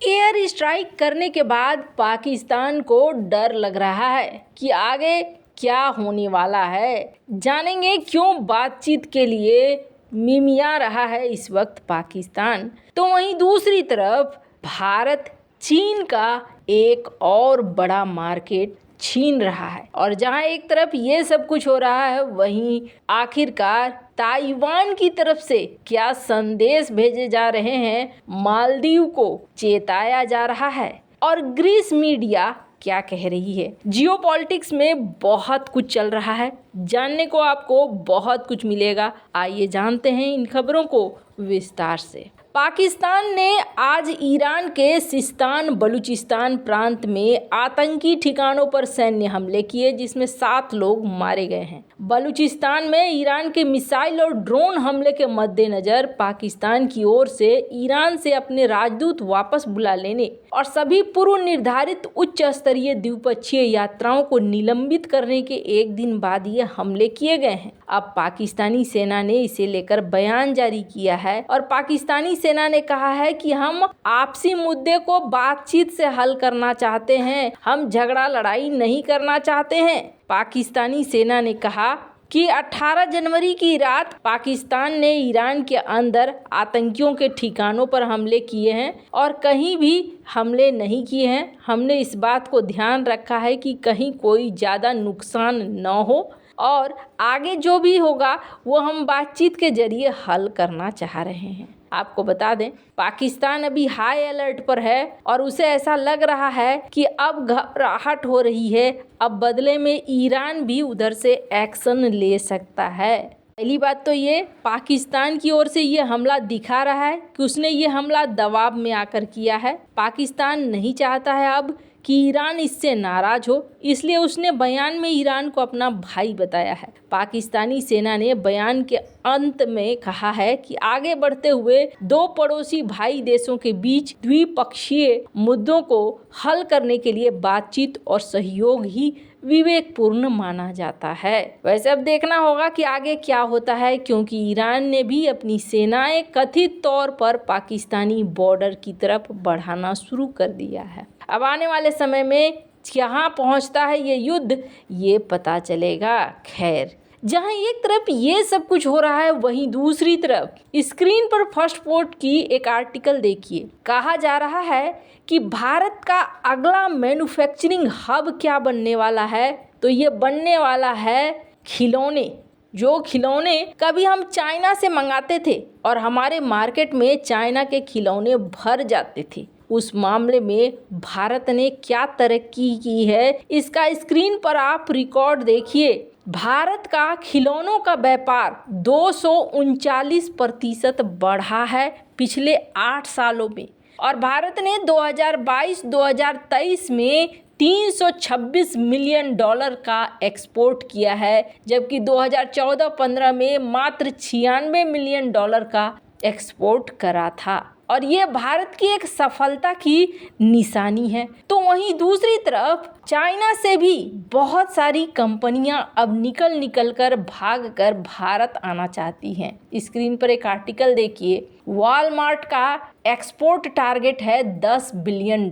Air strike करने के बाद पाकिस्तान को डर लग रहा है कि आगे क्या होने वाला है। जानेंगे क्यों बातचीत के लिए मिमिया रहा है इस वक्त पाकिस्तान। तो वहीं दूसरी तरफ भारत चीन का एक और बड़ा मार्केट छीन रहा है, और जहां एक तरफ ये सब कुछ हो रहा है, वहीं आखिरकार ताइवान की तरफ से क्या संदेश भेजे जा रहे हैं, मालदीव को चेताया जा रहा है, और ग्रीस मीडिया क्या कह रही है। जियोपॉलिटिक्स में बहुत कुछ चल रहा है, जानने को आपको बहुत कुछ मिलेगा। आइए जानते हैं इन खबरों को विस्तार से। पाकिस्तान ने आज ईरान के सिस्तान बलूचिस्तान प्रांत में आतंकी ठिकानों पर सैन्य हमले किए, जिसमें 7 लोग मारे गए हैं। बलूचिस्तान में ईरान के मिसाइल और ड्रोन हमले के मद्देनजर पाकिस्तान की ओर से ईरान से अपने राजदूत वापस बुला लेने और सभी पूर्व निर्धारित उच्च स्तरीय द्विपक्षीय यात्राओं को निलंबित करने के एक दिन बाद ये हमले किए गए हैं। अब पाकिस्तानी सेना ने इसे लेकर बयान जारी किया है, और पाकिस्तानी सेना ने कहा है कि हम आपसी मुद्दे को बातचीत से हल करना चाहते हैं, हम झगड़ा लड़ाई नहीं करना चाहते हैं। पाकिस्तानी सेना ने कहा कि 18 जनवरी की रात पाकिस्तान ने ईरान के अंदर आतंकियों के ठिकानों पर हमले किए हैं और कहीं भी हमले नहीं किए हैं। हमने इस बात को ध्यान रखा है कि कहीं कोई ज़्यादा नुकसान न हो, और आगे जो भी होगा वो हम बातचीत के जरिए हल करना चाह रहे हैं। आपको बता दें, पाकिस्तान अभी हाई अलर्ट पर है और उसे ऐसा लग रहा है कि अब घबराहट हो रही है, अब बदले में ईरान भी उधर से एक्शन ले सकता है। पहली बात तो ये पाकिस्तान की ओर से ये हमला दिखा रहा है कि उसने ये हमला दबाव में आकर किया है। पाकिस्तान नहीं चाहता है अब कि ईरान इससे नाराज हो, इसलिए उसने बयान में ईरान को अपना भाई बताया है। पाकिस्तानी सेना ने बयान के अंत में कहा है कि आगे बढ़ते हुए 2 पड़ोसी भाई देशों के बीच द्विपक्षीय मुद्दों को हल करने के लिए बातचीत और सहयोग ही विवेकपूर्ण माना जाता है। वैसे अब देखना होगा कि आगे क्या होता है, क्योंकि ईरान ने भी अपनी सेनाएं कथित तौर पर पाकिस्तानी बॉर्डर की तरफ बढ़ाना शुरू कर दिया है। अब आने वाले समय में कहाँ पहुँचता है ये युद्ध, ये पता चलेगा। खैर, जहां एक तरफ ये सब कुछ हो रहा है, वहीं दूसरी तरफ स्क्रीन पर फर्स्ट पोस्ट की एक आर्टिकल देखिए। कहा जा रहा है कि भारत का अगला मैन्युफैक्चरिंग हब क्या बनने वाला है, तो ये बनने वाला है खिलौने। जो खिलौने कभी हम चाइना से मंगाते थे और हमारे मार्केट में चाइना के खिलौने भर जाते थे, उस मामले में भारत ने क्या तरक्की की है, इसका स्क्रीन पर आप रिकॉर्ड देखिए। भारत का खिलौनों का व्यापार 239% बढ़ा है पिछले 8 सालों में, और भारत ने 2022-2023 में $326 मिलियन का एक्सपोर्ट किया है, जबकि 2014-15 में मात्र $96 मिलियन का एक्सपोर्ट करा था, और ये भारत की एक सफलता की निशानी है। तो वहीं दूसरी तरफ चाइना से भी बहुत सारी कंपनियां अब निकल कर भाग कर भारत आना चाहती हैं। स्क्रीन पर एक आर्टिकल देखिए। वॉलमार्ट का एक्सपोर्ट टारगेट है $10 बिलियन,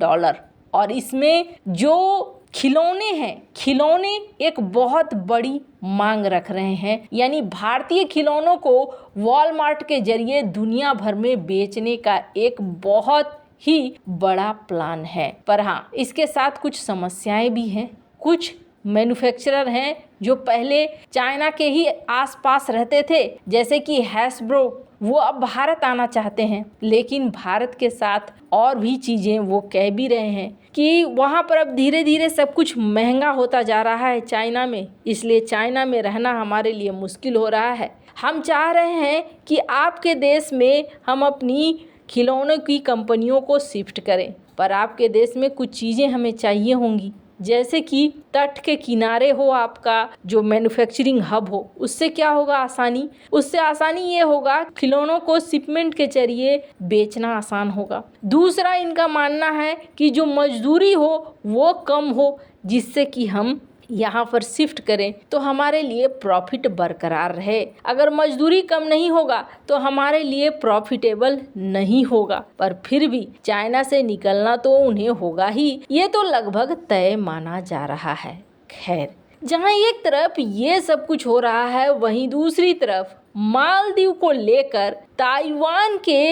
और इसमें जो खिलौने हैं, खिलौने एक बहुत बड़ी मांग रख रहे हैं, यानी भारतीय खिलौनों को वॉलमार्ट के जरिए दुनिया भर में बेचने का एक बहुत ही बड़ा प्लान है। पर हाँ, इसके साथ कुछ समस्याएं भी हैं। कुछ मैन्युफैक्चरर हैं जो पहले चाइना के ही आसपास रहते थे, जैसे कि हैसब्रो, वो अब भारत आना चाहते हैं, लेकिन भारत के साथ और भी चीज़ें वो कह भी रहे हैं कि वहाँ पर अब धीरे धीरे सब कुछ महंगा होता जा रहा है चाइना में, इसलिए चाइना में रहना हमारे लिए मुश्किल हो रहा है। हम चाह रहे हैं कि आपके देश में हम अपनी खिलौनों की कंपनियों को शिफ्ट करें, पर आपके देश में कुछ चीज़ें हमें चाहिए होंगी, जैसे कि तट के किनारे हो आपका जो मैन्युफैक्चरिंग हब हो। उससे क्या होगा आसानी, उससे आसानी ये होगा खिलौनों को शिपमेंट के जरिए बेचना आसान होगा। दूसरा, इनका मानना है कि जो मजदूरी हो वो कम हो, जिससे कि हम यहाँ पर शिफ्ट करें तो हमारे लिए प्रॉफिट बरकरार रहे। अगर मजदूरी कम नहीं होगा तो हमारे लिए प्रॉफिटेबल नहीं होगा, पर फिर भी चाइना से निकलना तो उन्हें होगा ही, ये तो लगभग तय माना जा रहा है। खैर, जहाँ एक तरफ ये सब कुछ हो रहा है, वहीं दूसरी तरफ मालदीव को लेकर ताइवान के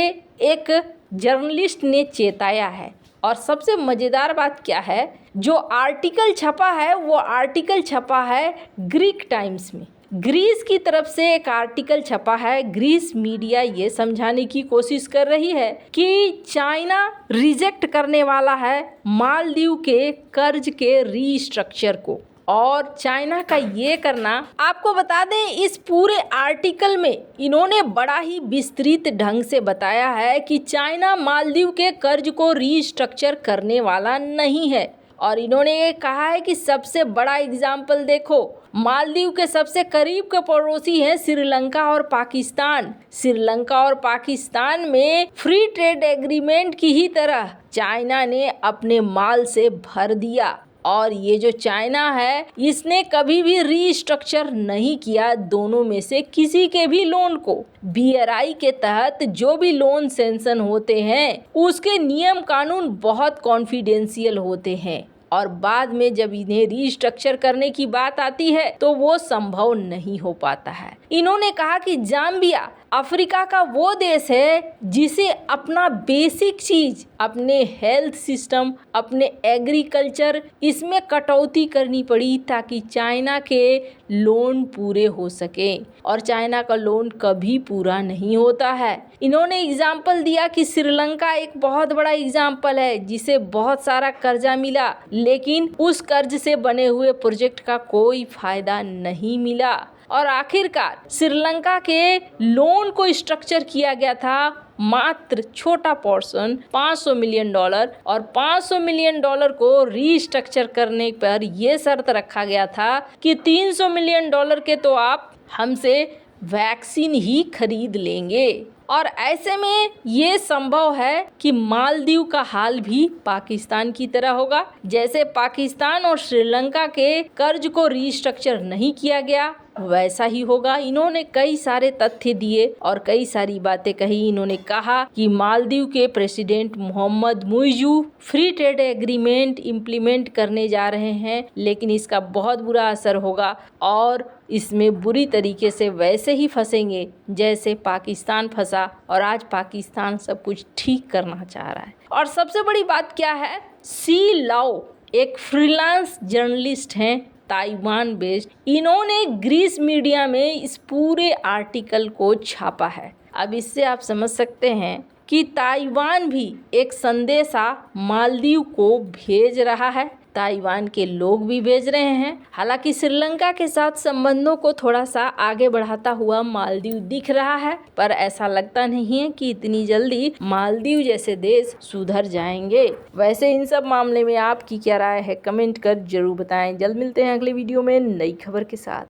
एक जर्नलिस्ट ने चेताया है। और सबसे मज़ेदार बात क्या है, जो आर्टिकल छपा है वो आर्टिकल छपा है ग्रीक टाइम्स में। ग्रीस की तरफ से एक आर्टिकल छपा है। ग्रीस मीडिया ये समझाने की कोशिश कर रही है कि चाइना रिजेक्ट करने वाला है मालदीव के कर्ज के रीस्ट्रक्चर को, और चाइना का ये करना, आपको बता दें इस पूरे आर्टिकल में इन्होंने बड़ा ही विस्तृत ढंग से बताया है कि चाइना मालदीव के कर्ज को रीस्ट्रक्चर करने वाला नहीं है। और इन्होंने ये कहा है कि सबसे बड़ा एग्जाम्पल देखो, मालदीव के सबसे करीब के पड़ोसी हैं श्रीलंका और पाकिस्तान। श्रीलंका और पाकिस्तान में फ्री ट्रेड एग्रीमेंट की ही तरह चाइना ने अपने माल से भर दिया, और ये जो चाइना है इसने कभी भी रीस्ट्रक्चर नहीं किया दोनों में से किसी के भी लोन को। BRI के तहत जो भी लोन सैंक्शन होते हैं उसके नियम कानून बहुत कॉन्फिडेंशियल होते हैं, और बाद में जब इन्हें रीस्ट्रक्चर करने की बात आती है तो वो संभव नहीं हो पाता है। इन्होंने कहा कि जाम्बिया अफ्रीका का वो देश है जिसे अपना बेसिक चीज, अपने हेल्थ सिस्टम, अपने एग्रीकल्चर, इसमें कटौती करनी पड़ी ताकि चाइना के लोन पूरे हो सके, और चाइना का लोन कभी पूरा नहीं होता है। इन्होंने एग्जाम्पल दिया कि श्रीलंका एक बहुत बड़ा एग्जाम्पल है जिसे बहुत सारा कर्जा मिला, लेकिन उस कर्ज से बने हुए प्रोजेक्ट का कोई फायदा नहीं मिला, और आखिरकार श्रीलंका के लोन को स्ट्रक्चर किया गया था मात्र छोटा पोर्शन $500 मिलियन, और $500 मिलियन को रीस्ट्रक्चर करने पर यह शर्त रखा गया था कि $300 मिलियन के तो आप हमसे वैक्सीन ही खरीद लेंगे। और ऐसे में ये संभव है कि मालदीव का हाल भी पाकिस्तान की तरह होगा। जैसे पाकिस्तान और श्रीलंका के कर्ज को रीस्ट्रक्चर नहीं किया गया, वैसा ही होगा। इन्होंने कई सारे तथ्य दिए और कई सारी बातें कही। इन्होंने कहा कि मालदीव के president Mohamed Muizzu free trade agreement implement करने जा रहे हैं, लेकिन इसका बहुत बुरा असर होगा और इसमें बुरी तरीके से वैसे ही फंसेंगे जैसे पाकिस्तान फंसा, और आज पाकिस्तान सब कुछ ठीक करना चाह रहा है। और सबसे बड़ी बात क्या है, सी लाओ एक फ्रीलांस जर्नलिस्ट हैं ताइवान बेस्ड, इन्होंने ग्रीस मीडिया में इस पूरे आर्टिकल को छापा है। अब इससे आप समझ सकते हैं कि ताइवान भी एक संदेशा मालदीव को भेज रहा है, ताइवान के लोग भी भेज रहे हैं। हालांकि श्रीलंका के साथ संबंधों को थोड़ा सा आगे बढ़ाता हुआ मालदीव दिख रहा है, पर ऐसा लगता नहीं है कि इतनी जल्दी मालदीव जैसे देश सुधर जाएंगे। वैसे इन सब मामले में आपकी क्या राय है, कमेंट कर जरूर बताएं। जल्द मिलते हैं अगले वीडियो में नई खबर के साथ।